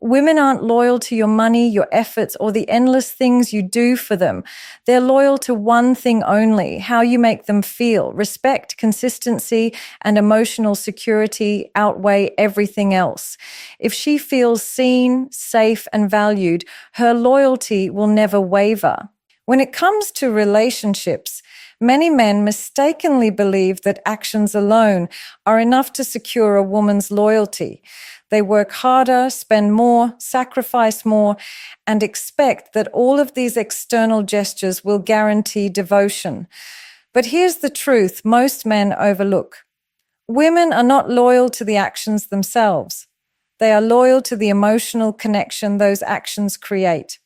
Women aren't loyal to your money, your efforts, or the endless things you do for them. They're loyal to one thing only: how you make them feel. Respect, consistency, and emotional security outweigh everything else. If she feels seen, safe, and valued, her loyalty will never waver. When it comes to relationships, many men mistakenly believe that actions alone are enough to secure a woman's loyalty. They work harder, spend more, sacrifice more, and expect that all of these external gestures will guarantee devotion. But here's the truth most men overlook. Women are not loyal to the actions themselves. They are loyal to the emotional connection those actions create.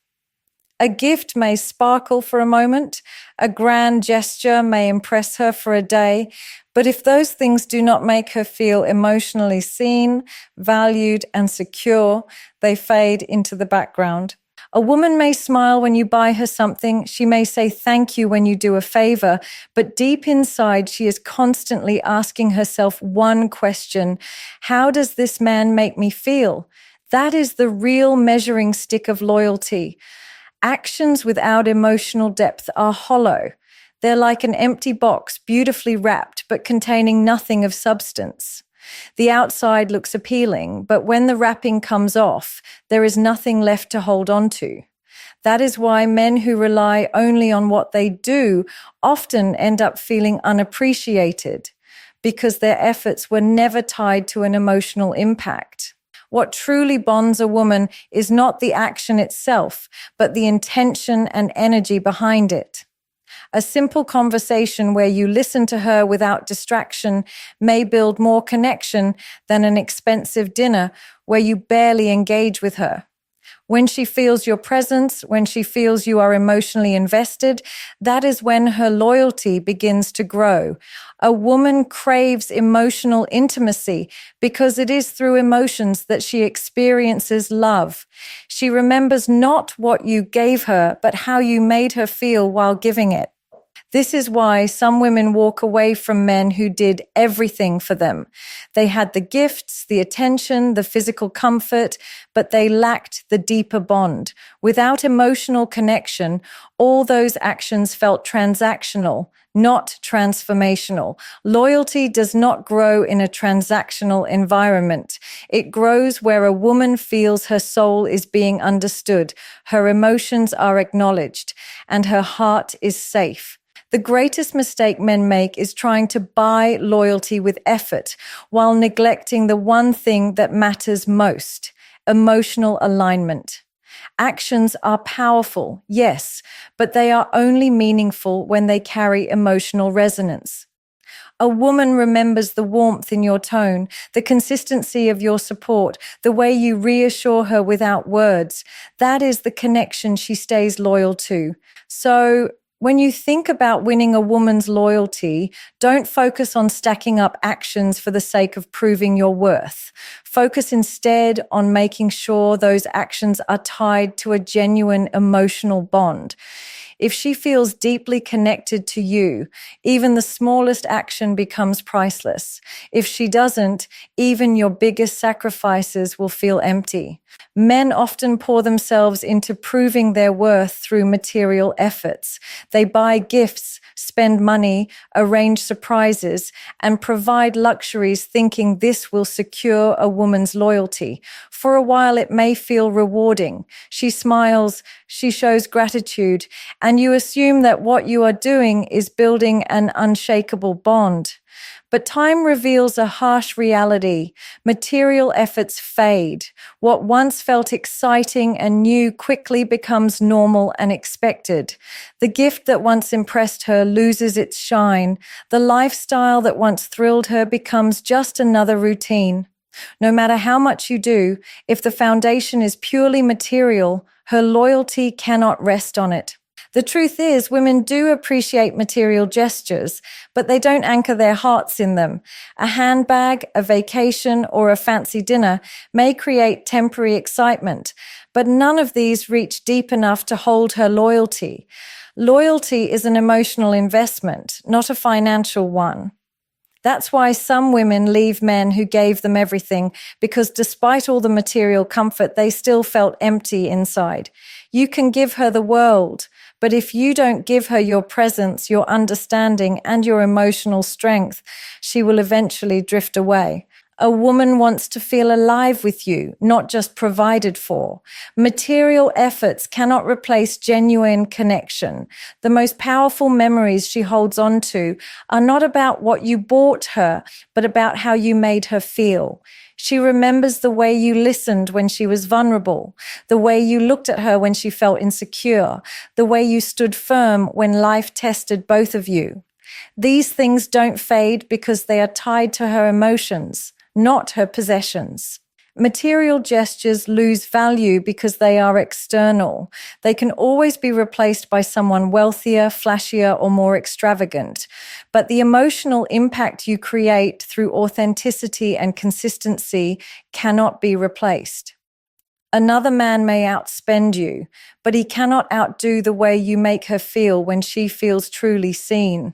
A gift may sparkle for a moment, a grand gesture may impress her for a day, but if those things do not make her feel emotionally seen, valued, and secure, they fade into the background. A woman may smile when you buy her something, she may say thank you when you do a favor, but deep inside she is constantly asking herself one question: how does this man make me feel? That is the real measuring stick of loyalty. Actions without emotional depth are hollow. They're like an empty box, beautifully wrapped, but containing nothing of substance. The outside looks appealing, but when the wrapping comes off, there is nothing left to hold on to. That is why men who rely only on what they do often end up feeling unappreciated, because their efforts were never tied to an emotional impact. What truly bonds a woman is not the action itself, but the intention and energy behind it. A simple conversation where you listen to her without distraction may build more connection than an expensive dinner where you barely engage with her. When she feels your presence, when she feels you are emotionally invested, that is when her loyalty begins to grow. A woman craves emotional intimacy because it is through emotions that she experiences love. She remembers not what you gave her, but how you made her feel while giving it. This is why some women walk away from men who did everything for them. They had the gifts, the attention, the physical comfort, but they lacked the deeper bond. Without emotional connection, all those actions felt transactional, not transformational. Loyalty does not grow in a transactional environment. It grows where a woman feels her soul is being understood, her emotions are acknowledged, and her heart is safe. The greatest mistake men make is trying to buy loyalty with effort while neglecting the one thing that matters most: emotional alignment. Actions are powerful, yes, but they are only meaningful when they carry emotional resonance. A woman remembers the warmth in your tone, the consistency of your support, the way you reassure her without words. That is the connection she stays loyal to. So, when you think about winning a woman's loyalty, don't focus on stacking up actions for the sake of proving your worth. Focus instead on making sure those actions are tied to a genuine emotional bond. If she feels deeply connected to you, even the smallest action becomes priceless. If she doesn't, even your biggest sacrifices will feel empty. Men often pour themselves into proving their worth through material efforts. They buy gifts, spend money, arrange surprises, and provide luxuries thinking this will secure a woman's loyalty. For a while, it may feel rewarding. She smiles, she shows gratitude, and you assume that what you are doing is building an unshakable bond. But time reveals a harsh reality. Material efforts fade. What once felt exciting and new quickly becomes normal and expected. The gift that once impressed her loses its shine. The lifestyle that once thrilled her becomes just another routine. No matter how much you do, if the foundation is purely material, her loyalty cannot rest on it. The truth is, women do appreciate material gestures, but they don't anchor their hearts in them. A handbag, a vacation, or a fancy dinner may create temporary excitement, but none of these reach deep enough to hold her loyalty. Loyalty is an emotional investment, not a financial one. That's why some women leave men who gave them everything, because despite all the material comfort, they still felt empty inside. You can give her the world, but if you don't give her your presence, your understanding, and your emotional strength, she will eventually drift away. A woman wants to feel alive with you, not just provided for. Material efforts cannot replace genuine connection. The most powerful memories she holds on to are not about what you bought her, but about how you made her feel. She remembers the way you listened when she was vulnerable, the way you looked at her when she felt insecure, the way you stood firm when life tested both of you. These things don't fade because they are tied to her emotions, not her possessions. Material gestures lose value because they are external. They can always be replaced by someone wealthier, flashier, or more extravagant. But the emotional impact you create through authenticity and consistency cannot be replaced. Another man may outspend you, but he cannot outdo the way you make her feel when she feels truly seen.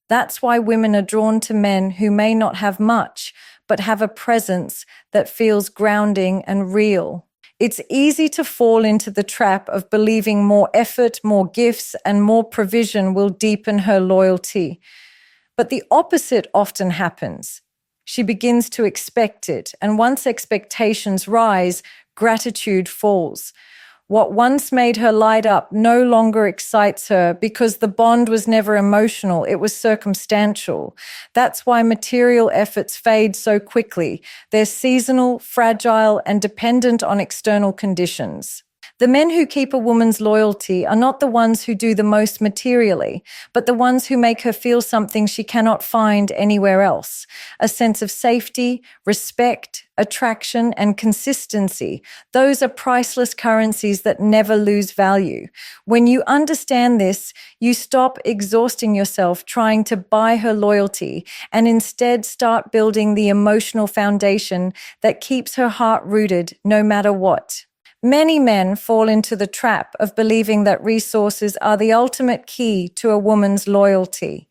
That's why women are drawn to men who may not have much, but have a presence that feels grounding and real. It's easy to fall into the trap of believing more effort, more gifts, and more provision will deepen her loyalty. But the opposite often happens. She begins to expect it, and once expectations rise, gratitude falls. What once made her light up no longer excites her because the bond was never emotional, it was circumstantial. That's why material efforts fade so quickly. They're seasonal, fragile, and dependent on external conditions. The men who keep a woman's loyalty are not the ones who do the most materially, but the ones who make her feel something she cannot find anywhere else. A sense of safety, respect, attraction, and consistency. Those are priceless currencies that never lose value. When you understand this, you stop exhausting yourself trying to buy her loyalty and instead start building the emotional foundation that keeps her heart rooted no matter what. Many men fall into the trap of believing that resources are the ultimate key to a woman's loyalty.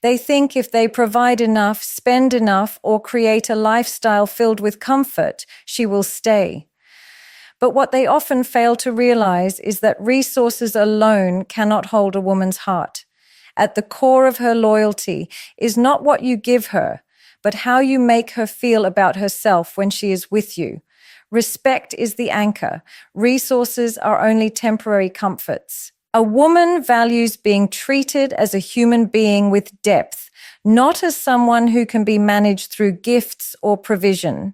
They think if they provide enough, spend enough, or create a lifestyle filled with comfort, she will stay. But what they often fail to realize is that resources alone cannot hold a woman's heart. At the core of her loyalty is not what you give her, but how you make her feel about herself when she is with you. Respect is the anchor. Resources are only temporary comforts. A woman values being treated as a human being with depth, not as someone who can be managed through gifts or provision.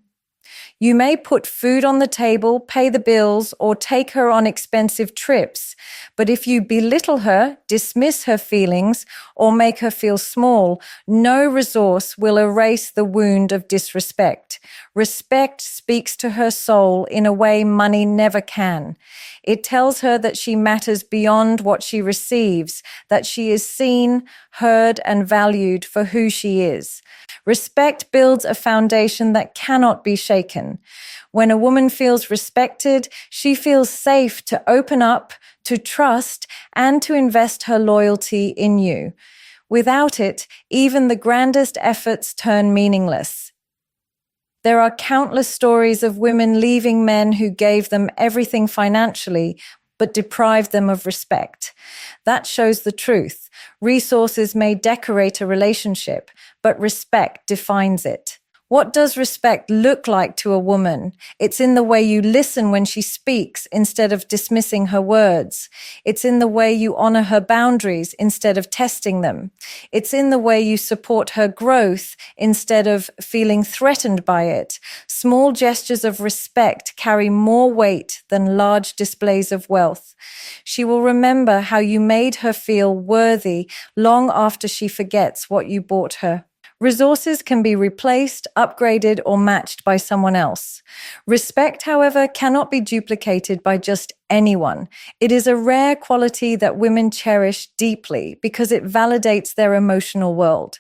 You may put food on the table, pay the bills, or take her on expensive trips. But if you belittle her, dismiss her feelings, or make her feel small, no resource will erase the wound of disrespect. Respect speaks to her soul in a way money never can. It tells her that she matters beyond what she receives, that she is seen, heard, and valued for who she is. Respect builds a foundation that cannot be shaken. When a woman feels respected, she feels safe to open up, to trust, and to invest her loyalty in you. Without it, even the grandest efforts turn meaningless. There are countless stories of women leaving men who gave them everything financially, but deprived them of respect. That shows the truth. Resources may decorate a relationship, but respect defines it. What does respect look like to a woman? It's in the way you listen when she speaks instead of dismissing her words. It's in the way you honor her boundaries instead of testing them. It's in the way you support her growth instead of feeling threatened by it. Small gestures of respect carry more weight than large displays of wealth. She will remember how you made her feel worthy long after she forgets what you bought her. Resources can be replaced, upgraded, or matched by someone else. Respect, however, cannot be duplicated by just anyone. It is a rare quality that women cherish deeply because it validates their emotional world.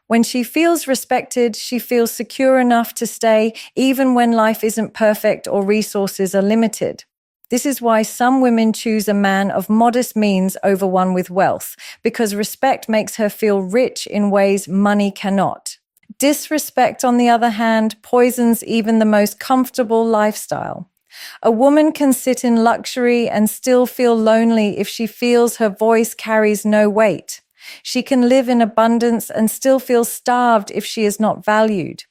When she feels respected, she feels secure enough to stay even when life isn't perfect or resources are limited. This is why some women choose a man of modest means over one with wealth, because respect makes her feel rich in ways money cannot. Disrespect, on the other hand, poisons even the most comfortable lifestyle. A woman can sit in luxury and still feel lonely if she feels her voice carries no weight. She can live in abundance and still feel starved if she is not valued.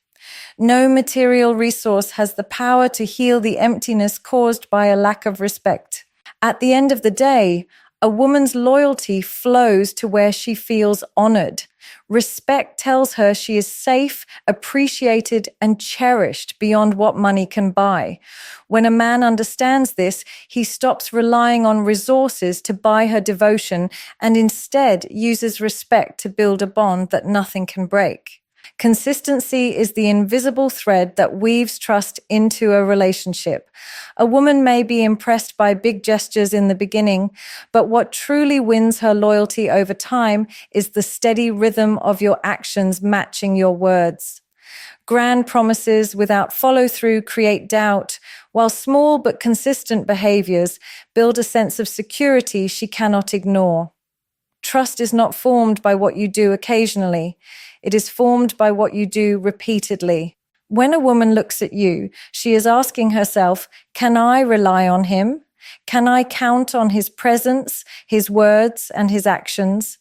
No material resource has the power to heal the emptiness caused by a lack of respect. At the end of the day, a woman's loyalty flows to where she feels honored. Respect tells her she is safe, appreciated, and cherished beyond what money can buy. When a man understands this, he stops relying on resources to buy her devotion and instead uses respect to build a bond that nothing can break. Consistency is the invisible thread that weaves trust into a relationship. A woman may be impressed by big gestures in the beginning, but what truly wins her loyalty over time is the steady rhythm of your actions matching your words. Grand promises without follow-through create doubt, while small but consistent behaviors build a sense of security she cannot ignore. Trust is not formed by what you do occasionally. It is formed by what you do repeatedly. When a woman looks at you, she is asking herself, can I rely on him? Can I count on his presence, his words, and his actions?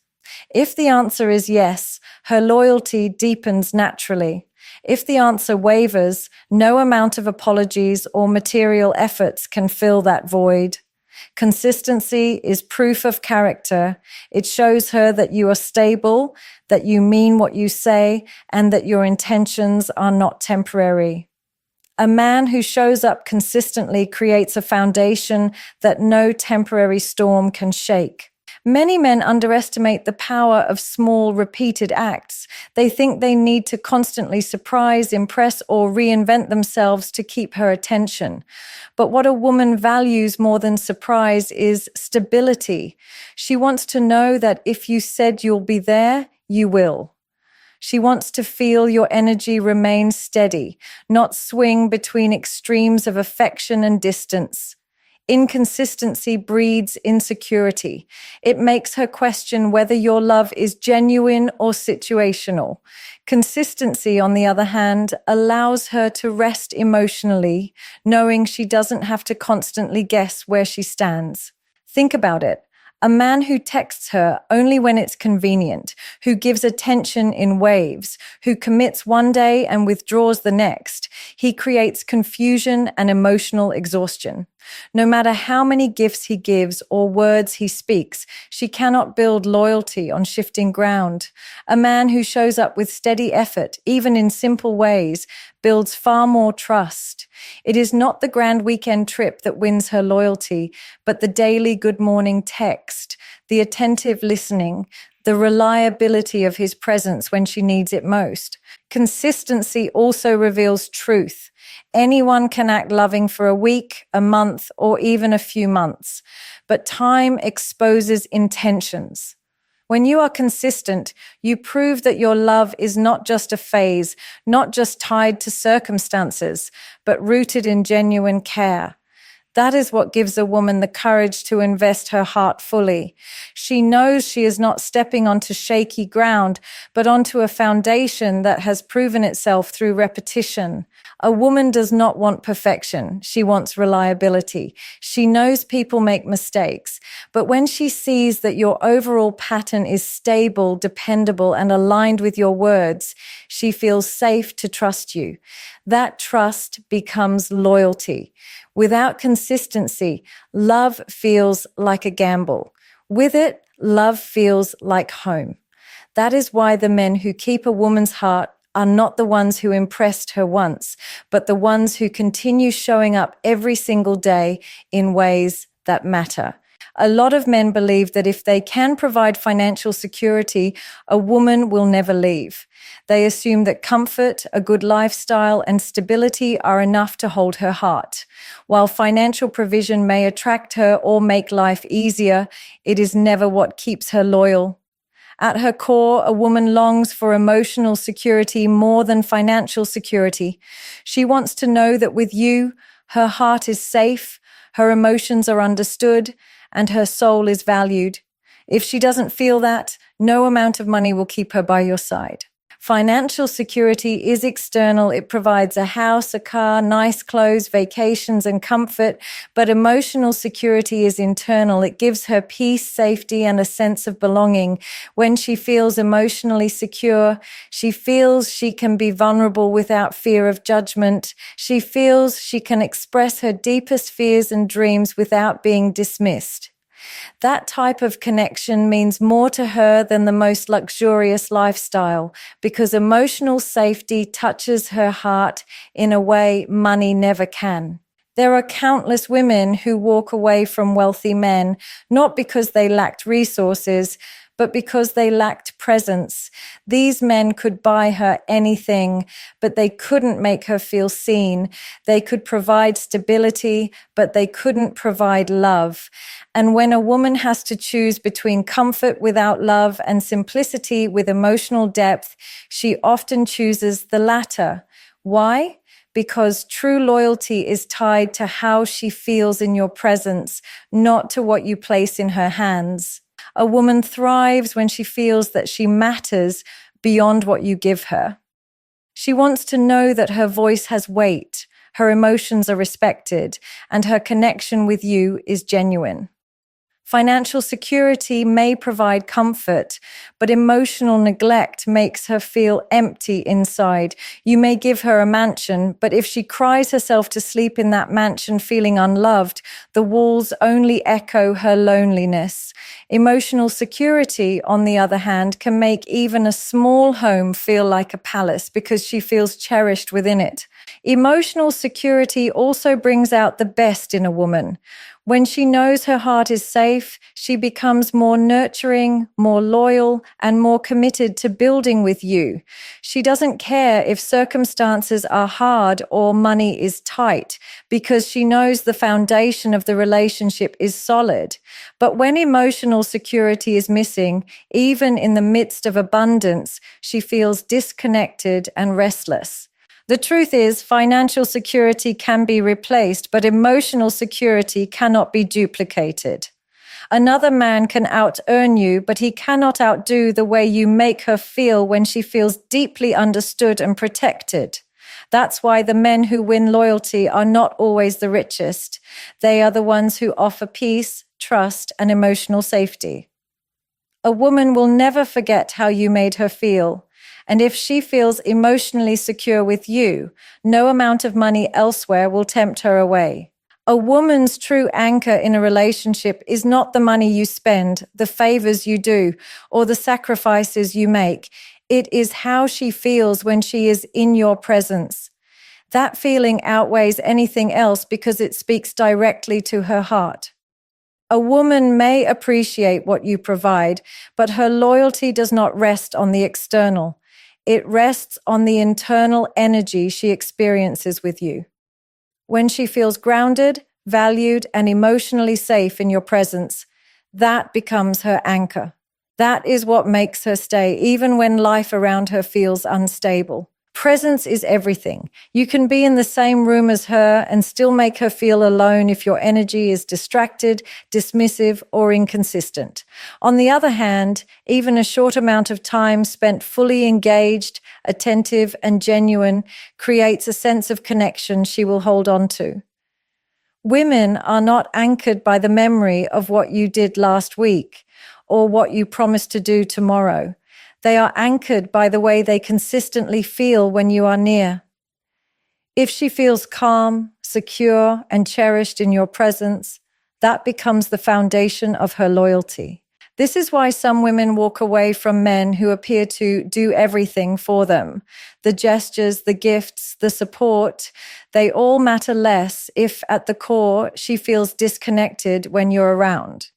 If the answer is yes, her loyalty deepens naturally. If the answer wavers, no amount of apologies or material efforts can fill that void. Consistency is proof of character. It shows her that you are stable, that you mean what you say, and that your intentions are not temporary. A man who shows up consistently creates a foundation that no temporary storm can shake. Many men underestimate the power of small, repeated acts. They think they need to constantly surprise, impress, or reinvent themselves to keep her attention. But what a woman values more than surprise is stability. She wants to know that if you said you'll be there, you will. She wants to feel your energy remain steady, not swing between extremes of affection and distance. Inconsistency breeds insecurity. It makes her question whether your love is genuine or situational. Consistency, on the other hand, allows her to rest emotionally, knowing she doesn't have to constantly guess where she stands. Think about it. A man who texts her only when it's convenient, who gives attention in waves, who commits one day and withdraws the next, he creates confusion and emotional exhaustion. No matter how many gifts he gives or words he speaks, she cannot build loyalty on shifting ground. A man who shows up with steady effort, even in simple ways, builds far more trust. It is not the grand weekend trip that wins her loyalty, but the daily good morning text, the attentive listening, the reliability of his presence when she needs it most. Consistency also reveals truth. Anyone can act loving for a week, a month, or even a few months, but time exposes intentions. When you are consistent, you prove that your love is not just a phase, not just tied to circumstances, but rooted in genuine care. That is what gives a woman the courage to invest her heart fully. She knows she is not stepping onto shaky ground, but onto a foundation that has proven itself through repetition. A woman does not want perfection. She wants reliability. She knows people make mistakes, but when she sees that your overall pattern is stable, dependable, and aligned with your words, she feels safe to trust you. That trust becomes loyalty. Without consistency, love feels like a gamble. With it, love feels like home. That is why the men who keep a woman's heart are not the ones who impressed her once, but the ones who continue showing up every single day in ways that matter. A lot of men believe that if they can provide financial security, a woman will never leave. They assume that comfort, a good lifestyle, and stability are enough to hold her heart. While financial provision may attract her or make life easier, it is never what keeps her loyal. At her core, a woman longs for emotional security more than financial security. She wants to know that with you, her heart is safe, her emotions are understood, and her soul is valued. If she doesn't feel that, no amount of money will keep her by your side. Financial security is external. It provides a house, a car, nice clothes, vacations, and comfort. But emotional security is internal. It gives her peace, safety, and a sense of belonging. When she feels emotionally secure, she feels she can be vulnerable without fear of judgment. She feels she can express her deepest fears and dreams without being dismissed. That type of connection means more to her than the most luxurious lifestyle because emotional safety touches her heart in a way money never can. There are countless women who walk away from wealthy men, not because they lacked resources, but because they lacked presence. These men could buy her anything, but they couldn't make her feel seen. They could provide stability, but they couldn't provide love. And when a woman has to choose between comfort without love and simplicity with emotional depth, she often chooses the latter. Why? Because true loyalty is tied to how she feels in your presence, not to what you place in her hands. A woman thrives when she feels that she matters beyond what you give her. She wants to know that her voice has weight, her emotions are respected, and her connection with you is genuine. Financial security may provide comfort, but emotional neglect makes her feel empty inside. You may give her a mansion, but if she cries herself to sleep in that mansion feeling unloved, the walls only echo her loneliness. Emotional security, on the other hand, can make even a small home feel like a palace because she feels cherished within it. Emotional security also brings out the best in a woman. When she knows her heart is safe, she becomes more nurturing, more loyal, and more committed to building with you. She doesn't care if circumstances are hard or money is tight, because she knows the foundation of the relationship is solid. But when emotional security is missing, even in the midst of abundance, she feels disconnected and restless. The truth is, financial security can be replaced, but emotional security cannot be duplicated. Another man can out-earn you, but he cannot outdo the way you make her feel when she feels deeply understood and protected. That's why the men who win loyalty are not always the richest. They are the ones who offer peace, trust, and emotional safety. A woman will never forget how you made her feel. And if she feels emotionally secure with you, no amount of money elsewhere will tempt her away. A woman's true anchor in a relationship is not the money you spend, the favors you do, or the sacrifices you make. It is how she feels when she is in your presence. That feeling outweighs anything else because it speaks directly to her heart. A woman may appreciate what you provide, but her loyalty does not rest on the external. It rests on the internal energy she experiences with you. When she feels grounded, valued, and emotionally safe in your presence, that becomes her anchor. That is what makes her stay, even when life around her feels unstable. Presence is everything. You can be in the same room as her and still make her feel alone if your energy is distracted, dismissive, or inconsistent. On the other hand, even a short amount of time spent fully engaged, attentive, and genuine creates a sense of connection she will hold on to. Women are not anchored by the memory of what you did last week or what you promised to do tomorrow. They are anchored by the way they consistently feel when you are near. If she feels calm, secure, and cherished in your presence, that becomes the foundation of her loyalty. This is why some women walk away from men who appear to do everything for them. The gestures, the gifts, the support, they all matter less if at the core she feels disconnected when you're around.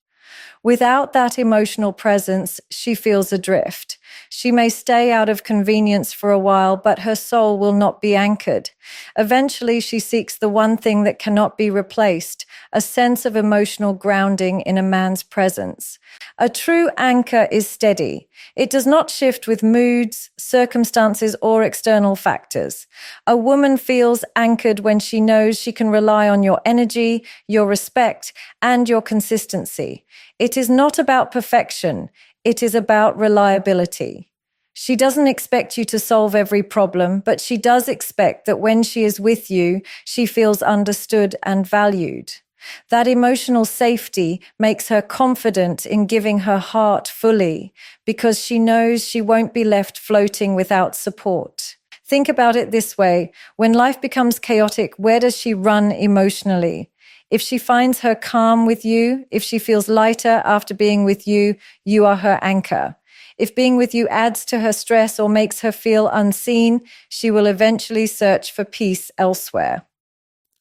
Without that emotional presence, she feels adrift. She may stay out of convenience for a while, but her soul will not be anchored. Eventually, she seeks the one thing that cannot be replaced, a sense of emotional grounding in a man's presence. A true anchor is steady. It does not shift with moods, circumstances, or external factors. A woman feels anchored when she knows she can rely on your energy, your respect, and your consistency. It is not about perfection. It is about reliability. She doesn't expect you to solve every problem, but she does expect that when she is with you, she feels understood and valued. That emotional safety makes her confident in giving her heart fully because she knows she won't be left floating without support. Think about it this way. When life becomes chaotic, where does she run emotionally? If she finds her calm with you, if she feels lighter after being with you, you are her anchor. If being with you adds to her stress or makes her feel unseen, she will eventually search for peace elsewhere.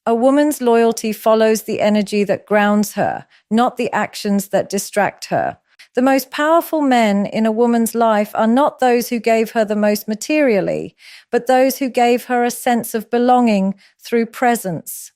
A woman's loyalty follows the energy that grounds her, not the actions that distract her. The most powerful men in a woman's life are not those who gave her the most materially, but those who gave her a sense of belonging through presence.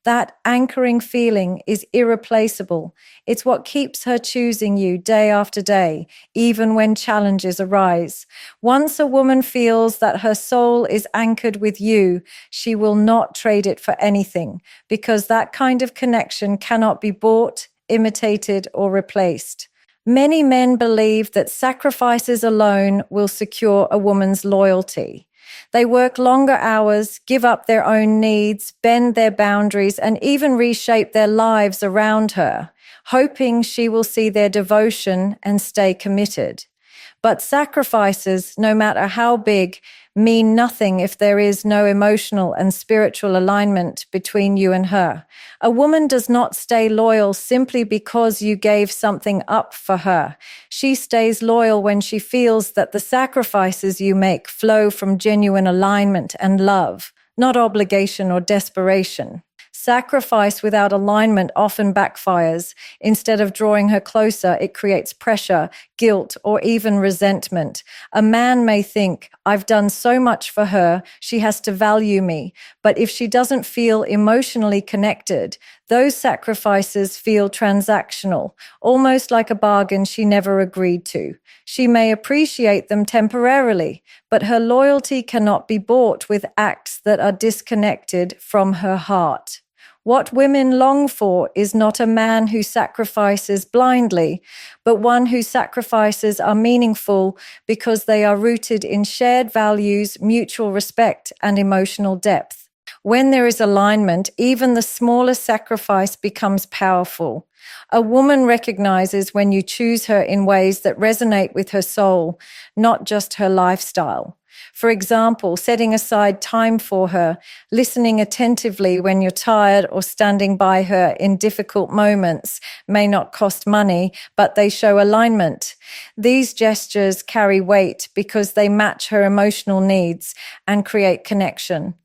That anchoring feeling is irreplaceable. It's what keeps her choosing you day after day, even when challenges arise. Once a woman feels that her soul is anchored with you, she will not trade it for anything, because that kind of connection cannot be bought, imitated, or replaced. Many men believe that sacrifices alone will secure a woman's loyalty. They work longer hours, give up their own needs, bend their boundaries, and even reshape their lives around her, hoping she will see their devotion and stay committed. But sacrifices, no matter how big, mean nothing if there is no emotional and spiritual alignment between you and her. A woman does not stay loyal simply because you gave something up for her. She stays loyal when she feels that the sacrifices you make flow from genuine alignment and love, not obligation or desperation. Sacrifice without alignment often backfires. Instead of drawing her closer, it creates pressure, guilt, or even resentment. A man may think, I've done so much for her, she has to value me. But if she doesn't feel emotionally connected, those sacrifices feel transactional, almost like a bargain she never agreed to. She may appreciate them temporarily, but her loyalty cannot be bought with acts that are disconnected from her heart. What women long for is not a man who sacrifices blindly, but one whose sacrifices are meaningful because they are rooted in shared values, mutual respect, and emotional depth. When there is alignment, even the smallest sacrifice becomes powerful. A woman recognizes when you choose her in ways that resonate with her soul, not just her lifestyle. For example, setting aside time for her, listening attentively when you're tired, or standing by her in difficult moments may not cost money, but they show alignment. These gestures carry weight because they match her emotional needs and create connection.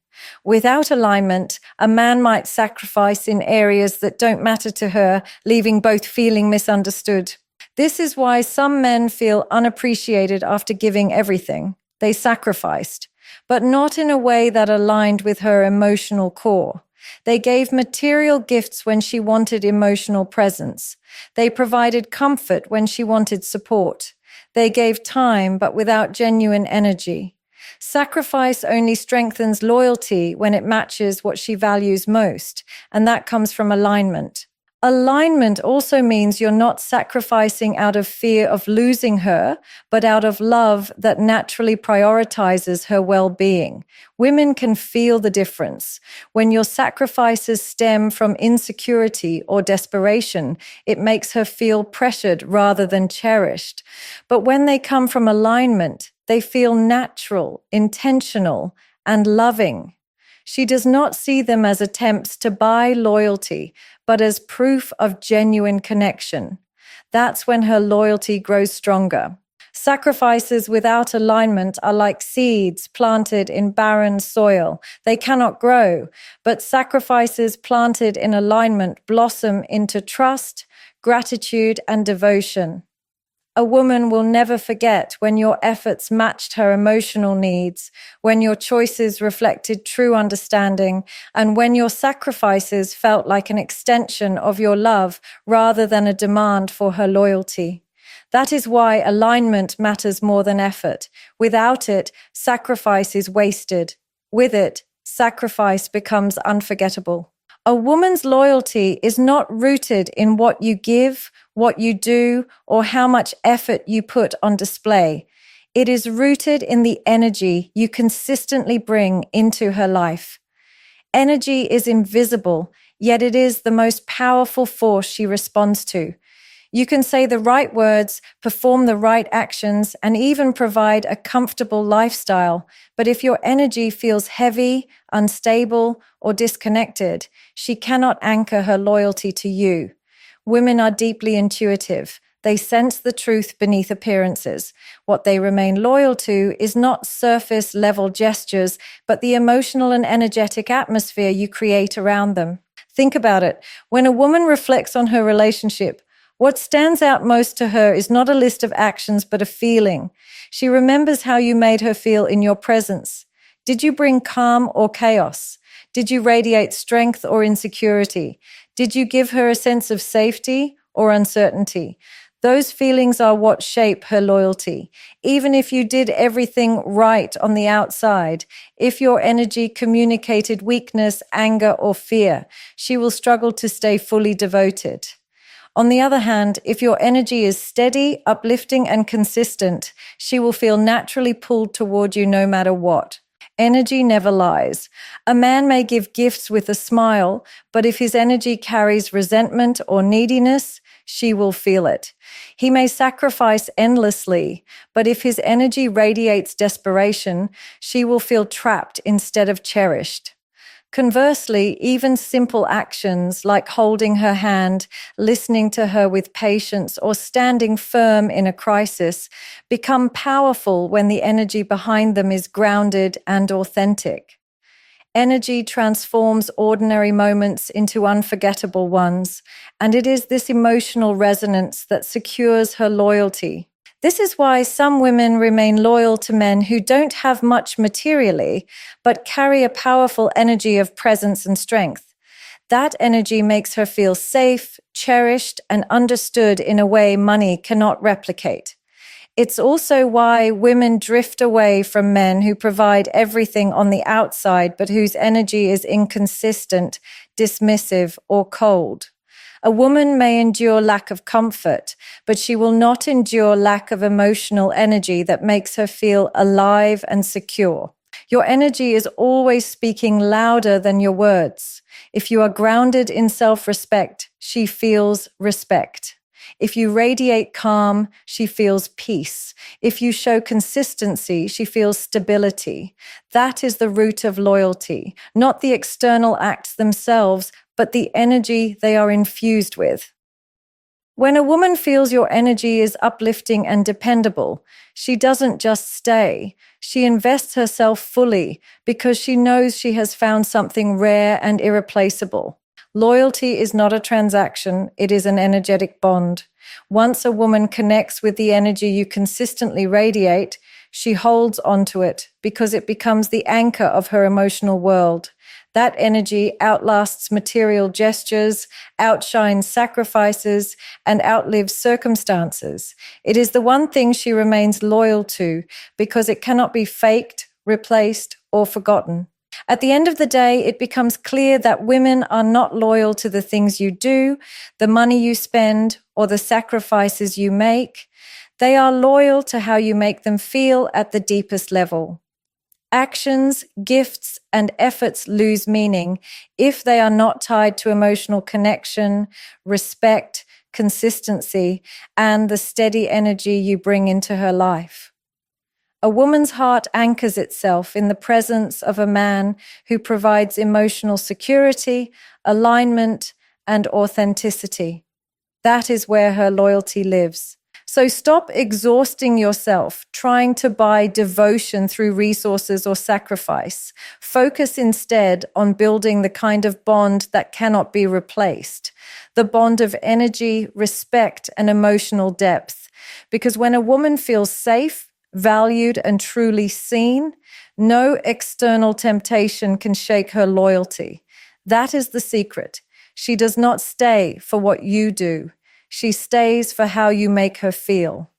Without alignment, a man might sacrifice in areas that don't matter to her, leaving both feeling misunderstood. This is why some men feel unappreciated after giving everything. They sacrificed, but not in a way that aligned with her emotional core. They gave material gifts when she wanted emotional presence. They provided comfort when she wanted support. They gave time, but without genuine energy. Sacrifice only strengthens loyalty when it matches what she values most, and that comes from alignment. Alignment also means you're not sacrificing out of fear of losing her, but out of love that naturally prioritizes her well-being. Women can feel the difference. When your sacrifices stem from insecurity or desperation, it makes her feel pressured rather than cherished. But when they come from alignment, they feel natural, intentional, and loving. She does not see them as attempts to buy loyalty, but as proof of genuine connection. That's when her loyalty grows stronger. Sacrifices without alignment are like seeds planted in barren soil. They cannot grow, but sacrifices planted in alignment blossom into trust, gratitude, and devotion. A woman will never forget when your efforts matched her emotional needs, when your choices reflected true understanding, and when your sacrifices felt like an extension of your love rather than a demand for her loyalty. That is why alignment matters more than effort. Without it, sacrifice is wasted. With it, sacrifice becomes unforgettable. A woman's loyalty is not rooted in what you give, what you do, or how much effort you put on display. It is rooted in the energy you consistently bring into her life. Energy is invisible, yet it is the most powerful force she responds to. You can say the right words, perform the right actions, and even provide a comfortable lifestyle. But if your energy feels heavy, unstable, or disconnected, she cannot anchor her loyalty to you. Women are deeply intuitive. They sense the truth beneath appearances. What they remain loyal to is not surface-level gestures, but the emotional and energetic atmosphere you create around them. Think about it. When a woman reflects on her relationship, what stands out most to her is not a list of actions, but a feeling. She remembers how you made her feel in your presence. Did you bring calm or chaos? Did you radiate strength or insecurity? Did you give her a sense of safety or uncertainty? Those feelings are what shape her loyalty. Even if you did everything right on the outside, if your energy communicated weakness, anger, or fear, she will struggle to stay fully devoted. On the other hand, if your energy is steady, uplifting, and consistent, she will feel naturally pulled toward you no matter what. Energy never lies. A man may give gifts with a smile, but if his energy carries resentment or neediness, she will feel it. He may sacrifice endlessly, but if his energy radiates desperation, she will feel trapped instead of cherished. Conversely, even simple actions like holding her hand, listening to her with patience, or standing firm in a crisis become powerful when the energy behind them is grounded and authentic. Energy transforms ordinary moments into unforgettable ones, and it is this emotional resonance that secures her loyalty. This is why some women remain loyal to men who don't have much materially, but carry a powerful energy of presence and strength. That energy makes her feel safe, cherished, and understood in a way money cannot replicate. It's also why women drift away from men who provide everything on the outside, but whose energy is inconsistent, dismissive, or cold. A woman may endure lack of comfort, but she will not endure lack of emotional energy that makes her feel alive and secure. Your energy is always speaking louder than your words. If you are grounded in self-respect, she feels respect. If you radiate calm, she feels peace. If you show consistency, she feels stability. That is the root of loyalty, not the external acts themselves, but the energy they are infused with. When a woman feels your energy is uplifting and dependable, she doesn't just stay. She invests herself fully because she knows she has found something rare and irreplaceable. Loyalty is not a transaction, it is an energetic bond. Once a woman connects with the energy you consistently radiate, she holds onto it because it becomes the anchor of her emotional world. That energy outlasts material gestures, outshines sacrifices, and outlives circumstances. It is the one thing she remains loyal to because it cannot be faked, replaced, or forgotten. At the end of the day, it becomes clear that women are not loyal to the things you do, the money you spend, or the sacrifices you make. They are loyal to how you make them feel at the deepest level. Actions, gifts, and efforts lose meaning if they are not tied to emotional connection, respect, consistency, and the steady energy you bring into her life. A woman's heart anchors itself in the presence of a man who provides emotional security, alignment, and authenticity. That is where her loyalty lives. So stop exhausting yourself trying to buy devotion through resources or sacrifice. Focus instead on building the kind of bond that cannot be replaced, the bond of energy, respect, and emotional depth. Because when a woman feels safe, valued, and truly seen, no external temptation can shake her loyalty. That is the secret. She does not stay for what you do. She stays for how you make her feel.